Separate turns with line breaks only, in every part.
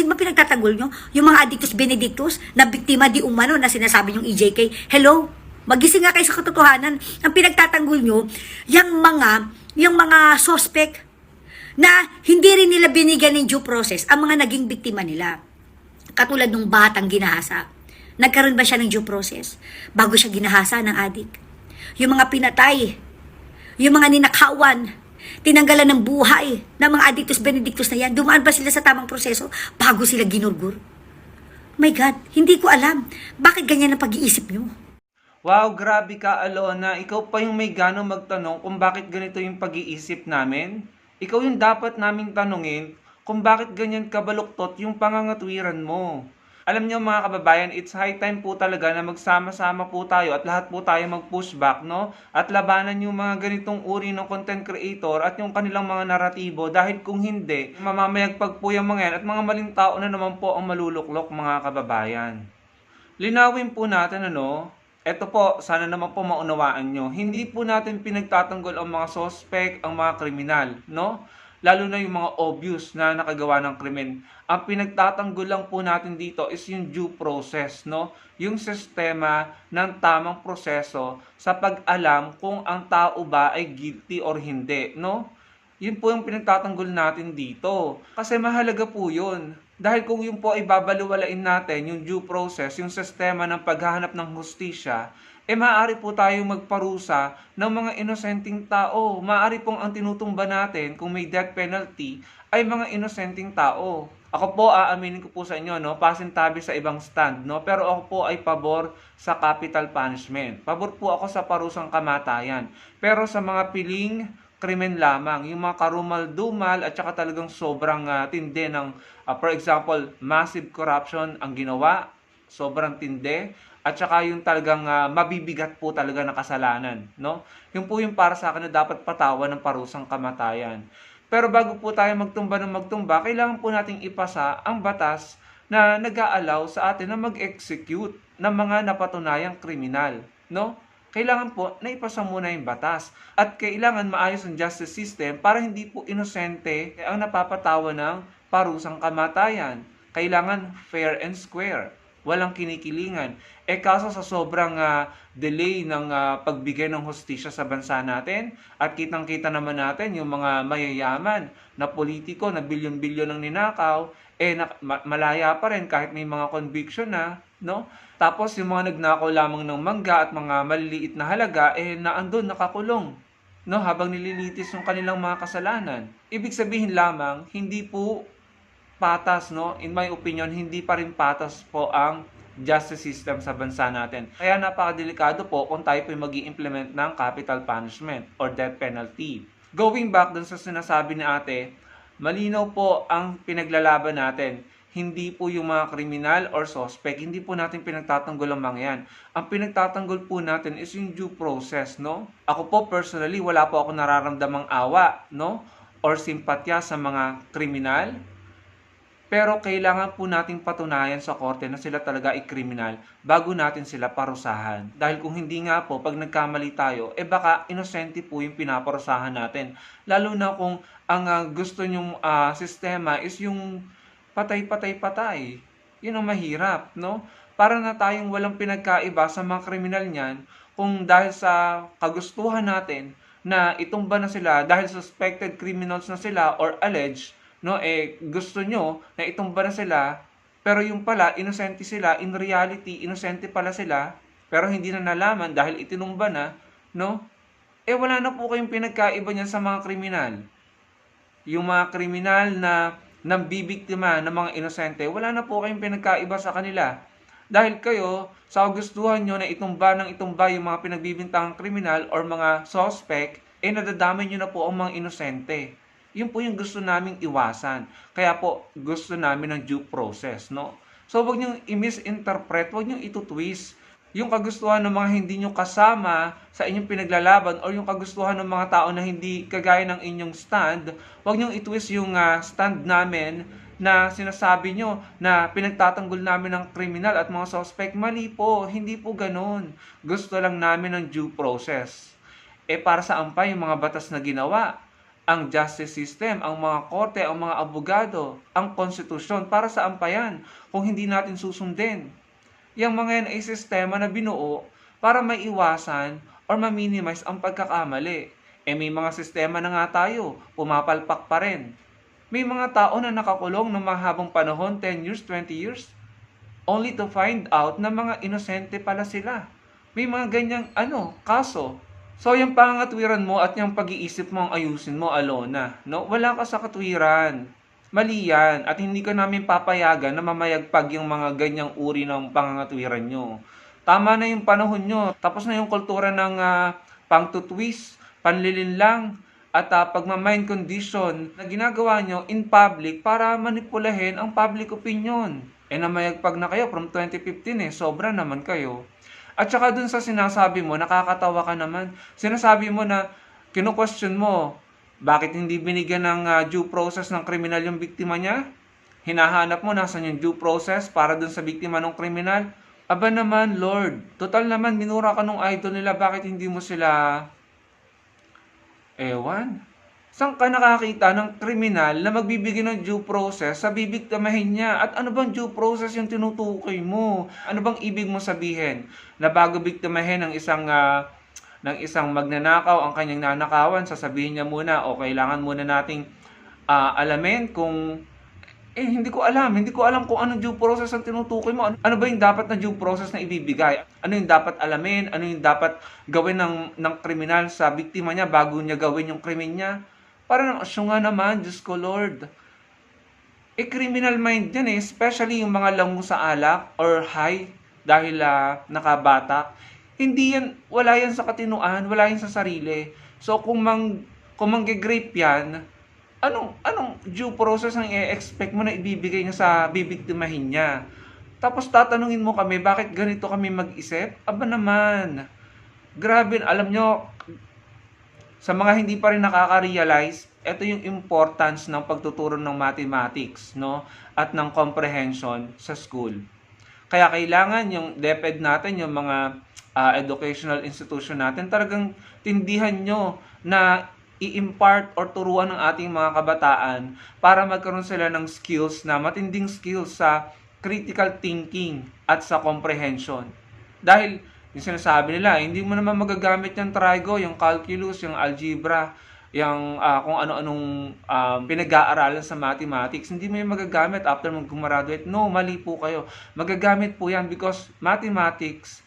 Yun ba pinagtatanggol nyo? Yung mga addictus benedictus na biktima di umano na sinasabi yung EJK. Hello? Magising nga kayo sa katotohanan. Ang pinagtatanggol nyo, yung mga suspect na hindi rin nila binigyan ng due process ang mga naging biktima nila. Katulad ng batang ginahasa. Nagkaroon ba siya ng due process bago siya ginahasa ng adik? Yung mga pinatay, yung mga ninakawan, tinanggalan ng buhay ng mga addictus benedictus na yan, dumaan ba sila sa tamang proseso bago sila ginurgur? My God, hindi ko alam. Bakit ganyan ang pag-iisip nyo?
Wow, grabe ka, Alona. Ikaw pa yung may ganong magtanong kung bakit ganito yung pag-iisip namin. Ikaw yung dapat naming tanungin kung bakit ganyan kabaluktot yung pangangatwiran mo. Alam niyo mga kababayan, it's high time po talaga na magsama-sama po tayo at lahat po tayo mag-pushback, no? At labanan yung mga ganitong uri ng content creator at yung kanilang mga naratibo dahil kung hindi, mamamayagpag po yung mga yan at mga maling tao na naman po ang maluluklok mga kababayan. Linawin po natin eto po, sana naman po maunawaan nyo. Hindi po natin pinagtatanggol ang mga suspect, ang mga kriminal, no? Lalo na yung mga obvious na nakagawa ng krimen. Ang pinagtatanggol lang po natin dito is yung due process, no? Yung sistema ng tamang proseso sa pag-alam kung ang tao ba ay guilty or hindi, no? Yun po yung pinagtatanggol natin dito. Kasi mahalaga po yun. Dahil kung yun po ay babaliwalain natin, yung due process, yung sistema ng paghahanap ng hustisya, maaari po tayong magparusa ng mga inosenteng tao. Maaari pong ang tinutumba natin kung may death penalty ay mga inosenteng tao. Ako po, aaminin ko po sa inyo, pasintabi sa ibang stand, pero ako po ay pabor sa capital punishment. Pabor po ako sa parusang kamatayan. Pero sa mga piling krimen lamang, yung mga karumal-dumal at saka talagang sobrang tindi ng, for example, massive corruption ang ginawa, sobrang tindi, at saka yung talagang mabibigat po talaga na kasalanan, no? Yung po yung para sa akin na dapat patawan ng parusang kamatayan. Pero bago po tayo magtumba ng magtumba, kailangan po nating ipasa ang batas na nag-aalaw sa atin na mag-execute ng mga napatunayang kriminal, no? Kailangan po na ipasa muna yung batas at kailangan maayos ang justice system para hindi po inosente ang napapatawa ng parusang kamatayan. Kailangan fair and square, walang kinikilingan. Kaso sa sobrang delay ng pagbigay ng hustisya sa bansa natin at kitang-kita naman natin yung mga mayayaman na politiko na bilyon-bilyon ang ninakaw, malaya pa rin kahit may mga conviction na, no? Tapos yung mga nagnakaw lamang ng mangga at mga maliliit na halaga, naandun nakakulong, no? Habang nililitis yung kanilang mga kasalanan. Ibig sabihin lamang, hindi po patas, no? In my opinion, hindi pa rin patas po ang justice system sa bansa natin. Kaya napakadelikado po kung tayo po mag-i-implement ng capital punishment or death penalty. Going back dun sa sinasabi ni ate, malinaw po ang pinaglalaban natin. Hindi po yung mga kriminal or suspect, hindi po natin pinagtatanggol ang mga yan. Ang pinagtatanggol po natin is yung due process, no? Ako po personally, wala po ako nararamdamang awa, no? Or simpatya sa mga kriminal. Pero kailangan po nating patunayan sa korte na sila talaga ay kriminal bago natin sila parusahan. Dahil kung hindi nga po, pag nagkamali tayo, baka inosente po yung pinaparusahan natin. Lalo na kung ang gusto nyong sistema is yung patay-patay-patay. Yun ang mahirap, no? Para na tayong walang pinagkaiba sa mga kriminal niyan kung dahil sa kagustuhan natin na itumba na sila dahil suspected criminals na sila or alleged, no? Gusto nyo na itumba na sila pero yung pala, inosente sila. In reality, inosente pala sila pero hindi na nalaman dahil itinumba na, no? Wala na po kayong pinagkaiba niyan sa mga kriminal. Yung mga kriminal na nambibiktima ng mga inosente, wala na po kayong pinagkaiba sa kanila. Dahil kayo, sa kagustuhan nyo na itumba yung mga pinagbibintangang kriminal or mga suspect, nadadamay nyo na po ang mga inosente. Yun po yung gusto naming iwasan. Kaya po, gusto namin ng due process, no? So, wag nyo i-misinterpret, wag nyo itutwist yung kagustuhan ng mga hindi nyo kasama sa inyong pinaglalaban or yung kagustuhan ng mga tao na hindi kagaya ng inyong stand, huwag nyo itwist yung stand namin na sinasabi nyo na pinagtatanggol namin ng kriminal at mga suspect. Mali po, hindi po ganun. Gusto lang namin ng due process. Para saan pa yung mga batas na ginawa? ang justice system, ang mga korte, ang mga abogado, ang konstitusyon, para saan pa yan kung hindi natin susundin? Yang mga yan ay sistema na binuo para maiwasan or ma-minimize ang pagkakamali. May mga sistema na nga tayo, pumapalpak pa rin. May mga tao na nakakulong ng mahabang panahon, 10 years, 20 years, only to find out na mga inosente pala sila. May mga ganyang kaso. So yung pangangatwiran mo at yung pag-iisip mo ang ayusin mo, Alona. No? Wala ka sa katwiran. Mali yan. At hindi ka namin papayagan na mamayagpag yung mga ganyang uri ng pangangatwiran nyo. Tama na yung panahon nyo. Tapos na yung kultura ng pang-tutwist, panlilinlang, at pagmamind condition na ginagawa nyo in public para manipulahin ang public opinion. Namayagpag na kayo from 2015 sobra naman kayo. At saka dun sa sinasabi mo, nakakatawa ka naman. Sinasabi mo na, kino-question mo, bakit hindi binigyan ng due process ng kriminal yung biktima niya? Hinahanap mo nasan yung due process para dun sa biktima ng kriminal? Aba naman, Lord, total naman, minura ka nung idol nila, bakit hindi mo sila... Ewan. Saan ka nakakita ng kriminal na magbibigay ng due process sa bibiktimahin niya? At ano bang due process yung tinutukoy mo? Ano bang ibig mo sabihin? Na bago biktimahin ng isang magnanakaw ang kanyang nanakawan, sasabihin niya muna o kailangan muna nating alamin kung hindi ko alam kung anong due process ang tinutukoy mo. Ano ba yung dapat na due process na ibibigay? Ano yung dapat alamin? Ano yung dapat gawin ng kriminal sa biktima niya bago niya gawin yung krimen niya? Para naman, nga naman, Diyos ko Lord. Criminal mind yan especially yung mga lango sa alak or high dahil nakabata. Hindi yan, wala yan sa katinuan, wala yan sa sarili. So kung mangge-grape yan, anong due process ang i-expect mo na ibibigay niya sa bibiktimahin niya? Tapos tatanungin mo kami, bakit ganito kami mag-isip? Aba naman, grabe, alam nyo, sa mga hindi pa rin nakaka-realize, ito yung importance ng pagtuturo ng mathematics, no? At ng comprehension sa school. Kaya kailangan yung DepEd natin, yung mga educational institution natin, talagang tindihan nyo na i-impart or turuan ng ating mga kabataan para magkaroon sila ng skills na matinding skills sa critical thinking at sa comprehension. Dahil yung sinasabi nila, hindi mo naman magagamit yung trigo, yung calculus, yung algebra, yung kung ano-anong pinag-aaralan sa mathematics, hindi mo yung magagamit after mag-graduate. No, mali po kayo. Magagamit po yan because mathematics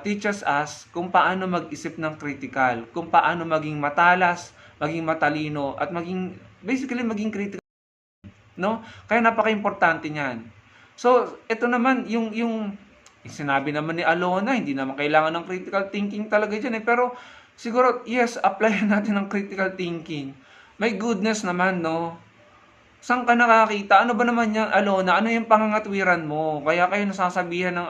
teaches us kung paano mag-isip ng critical, kung paano maging matalas, maging matalino, at basically maging critical, no? Kaya napaka-importante niyan. So, ito naman, yung sinabi naman ni Alona, hindi naman kailangan ng critical thinking talaga dyan pero siguro, yes, apply natin ng critical thinking. My goodness naman, no? Saan ka nakakita? Ano ba naman yung Alona? Ano yung pangangatwiran mo? Kaya kayo nasasabihan ng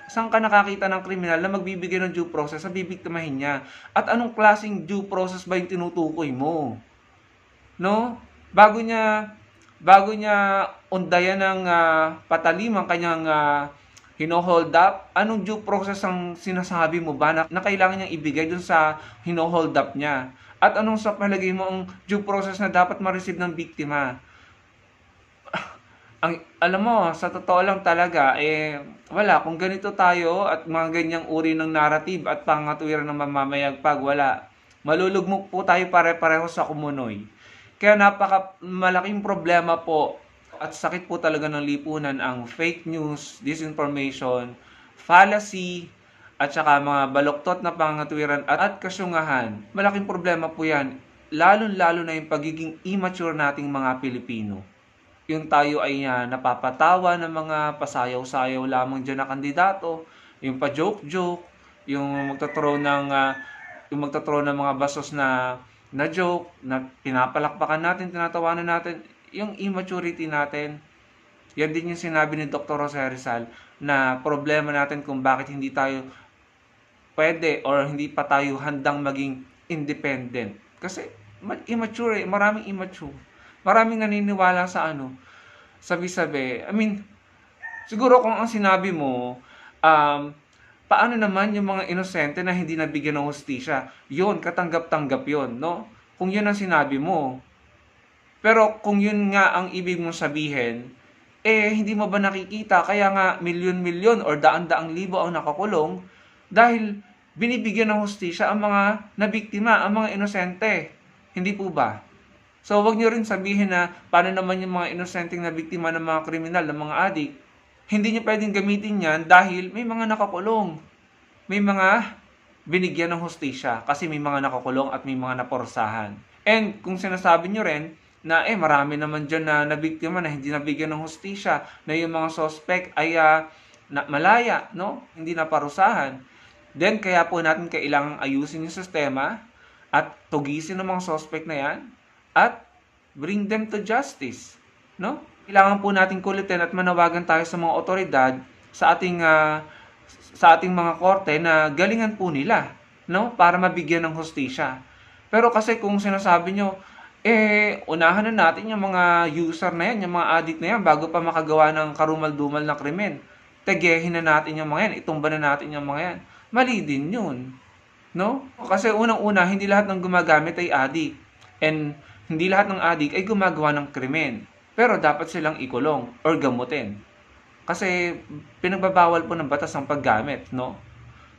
Saan ka nakakita ng kriminal na magbibigay ng due process sa bibiktimahin niya? At anong klaseng due process ba yung tinutukoy mo? No? Bago niya undayan ng patalim ang kanyang hino-hold up, anong due process ang sinasabi mo ba na kailangan niyang ibigay dun sa hino-hold up niya? At anong sa palagay mo ang due process na dapat ma-receive ng biktima? Alam mo, sa totoo lang talaga, wala. Kung ganito tayo at mga ganyang uri ng narrative at pangatwiran ng mamamayagpag, wala. Malulugmok po tayo pare-pareho sa kumunoy. Kaya malaking problema po at sakit po talaga ng lipunan ang fake news, disinformation, fallacy, at saka mga baluktot na pangatwiran at kasyungahan. Malaking problema po yan, lalo-lalo na yung pagiging immature nating mga Pilipino. Yung tayo ay napapatawa ng mga pasayaw-sayaw lamang dyan na kandidato, yung pa-joke-joke, yung magtathrow ng mga basos na joke, na pinapalakpakan natin, tinatawanan natin, yung immaturity natin. Yan din yung sinabi ni Dr. Jose Rizal na problema natin kung bakit hindi tayo pwede or hindi pa tayo handang maging independent. Kasi immature maraming immature. Maraming naniniwala sa sabi-sabi. Siguro kung ang sinabi mo, paano naman yung mga inosente na hindi nabigyan ng hustisya? Yun, katanggap-tanggap yun, no? kung yun ang sinabi mo. Pero kung yun nga ang ibig mong sabihin, hindi mo ba nakikita kaya nga milyon-milyon or daan-daang libo ang nakakulong dahil binibigyan ng hustisya ang mga nabiktima, ang mga inosente. Hindi po ba? So, wag niyo rin sabihin na paano naman yung mga inosenteng na biktima ng mga kriminal, ng mga adik. Hindi niyo pwedeng gamitin yan dahil may mga nakakulong. May mga binigyan ng hustisya kasi may mga nakakulong at may mga naporsahan. And kung sinasabi niyo rin na marami naman dyan na nabiktima na hindi nabigyan ng hustisya, na yung mga suspect ay malaya, no? Hindi naparusahan. Then, kaya po natin kailangang ayusin yung sistema at tugisin ng mga suspect na yan at bring them to justice, no? Kailangan po natin kulitin at manawagan tayo sa mga otoridad sa ating mga korte na galingan po nila, no? Para mabigyan ng hustisya. Pero kasi kung sinasabi nyo, unahan na natin yung mga user na yan, yung mga addict na yan, bago pa makagawa ng karumal-dumal na krimen. Tegehin na natin yung mga yan, itumba na natin yung mga yan. Mali din yun, no? Kasi unang-una, hindi lahat ng gumagamit ay addict. And hindi lahat ng addict ay gumagawa ng krimen. Pero dapat silang ikulong or gamutin. Kasi pinagbabawal po ng batas ang paggamit, no?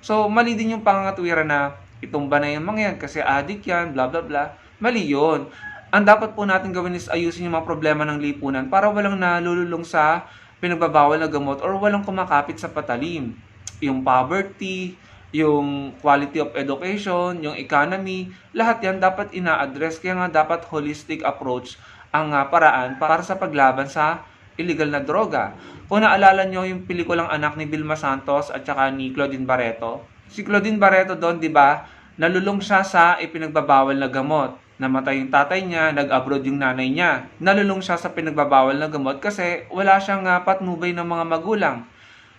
So, mali din yung pangangatwiran na itumba na yung mga yan kasi addict yan, bla bla bla. Mali yun. Ang dapat po natin gawin is ayusin yung mga problema ng lipunan para walang nalululong sa pinagbabawal na gamot or walang kumakapit sa patalim. Yung poverty, yung quality of education, yung economy, lahat yan dapat ina-address. Kaya nga dapat holistic approach ang paraan para sa paglaban sa illegal na droga. Kung naalala nyo yung pelikulang Anak ni Vilma Santos at saka ni Claudine Barreto, si Claudine Barreto doon, di ba, nalulong siya sa ipinagbabawal na gamot. Namatay yung tatay niya, nag-abroad yung nanay niya. Nalulong siya sa pinagbabawal na gamot kasi wala siyang patnubay ng mga magulang.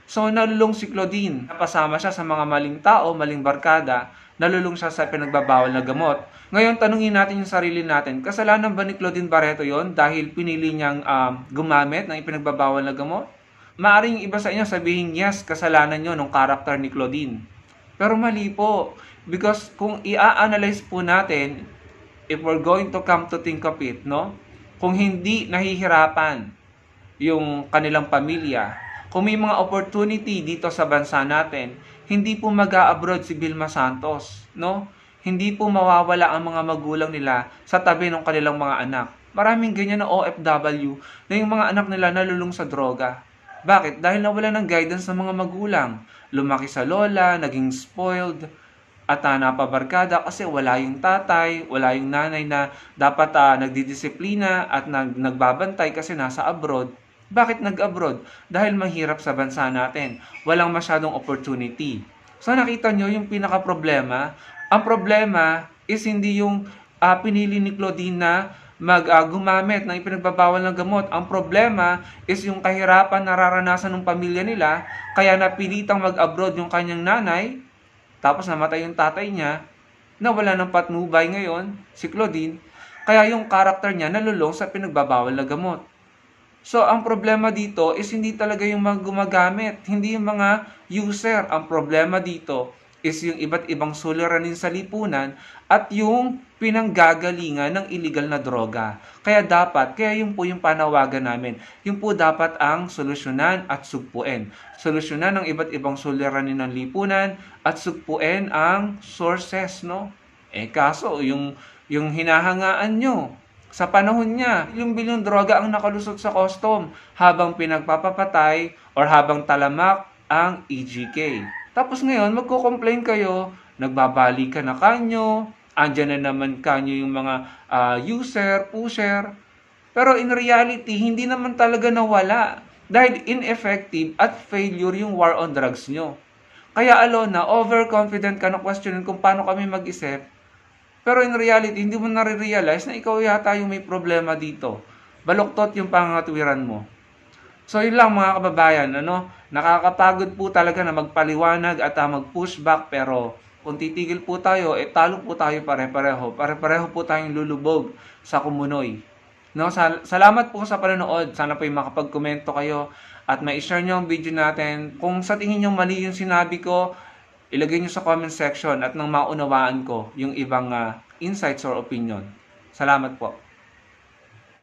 So, nalulong si Claudine. Napasama siya sa mga maling tao, maling barkada. Nalulong siya sa pinagbabawal na gamot. Ngayon, tanungin natin yung sarili natin. Kasalanan ba ni Claudine Barreto yon dahil pinili niyang gumamit ng ipinagbabawal na gamot? Maaring iba sa inyo sabihin, yes, kasalanan nyo ng karakter ni Claudine. Pero mali po. Because kung i-analyze po natin, if we're going to come to think of it, no? Kung hindi nahihirapan yung kanilang pamilya, kung may mga opportunity dito sa bansa natin, hindi po mag-a-abroad si Vilma Santos, no? Hindi po mawawala ang mga magulang nila sa tabi ng kanilang mga anak. Maraming ganyan na OFW na yung mga anak nila nalulung sa droga. Bakit? Dahil nawala ng guidance ng mga magulang. Lumaki sa lola, naging spoiled, at napabarkada kasi wala yung tatay, wala yung nanay na dapat nagdidisiplina at nagbabantay kasi nasa abroad. Bakit nag-abroad? Dahil mahirap sa bansa natin. Walang masyadong opportunity. So nakita nyo yung pinaka-problema? Ang problema is hindi yung pinili ni Claudine na gumamit ng ipinagbabawal ng gamot. Ang problema is yung kahirapan nararanasan ng pamilya nila, kaya napilitang mag-abroad yung kanyang nanay, tapos namatay yung tatay niya, na wala ng patnubay ngayon, si Claudine, kaya yung karakter niya nalulong sa pinagbabawal na gamot. So, ang problema dito is hindi talaga yung mga gumagamit, hindi yung mga user. Ang problema dito is yung iba't ibang suliranin sa lipunan at yung pinanggagalingan ng illegal na droga. Kaya yun po yung panawagan namin. Yun po dapat ang solusyonan at sugpuin. Solusyonan ang iba't ibang suliranin ng lipunan at sugpuin ang sources, no? Kaso, yung hinahangaan nyo, sa panahon niya, bilyong droga ang nakalusot sa custom habang pinagpapapatay or habang talamak ang EGK. Tapos ngayon, magko-complain kayo, nagbabalikan na kanyo, andyan na naman kanyo yung mga user, pusher. Pero in reality, hindi naman talaga nawala dahil ineffective at failure yung war on drugs nyo. Kaya Alona, overconfident ka na questionin kung paano kami mag-isip. Pero in reality, hindi mo nare-realize na ikaw yata yung may problema dito. Baluktot yung pangangatwiran mo. So yun lang mga kababayan, nakakapagod po talaga na magpaliwanag at mag-pushback, pero kung titigil po tayo, talo po tayo pare-pareho. Pare-pareho po tayong lulubog sa kumunoy. Salamat po sa panonood. Sana po yung makapag-komento kayo at ma-share nyo ang video natin. Kung sa tingin nyo mali yung sinabi ko, ilagay nyo sa comment section at nang maunawaan ko yung ibang insights or opinion. Salamat po.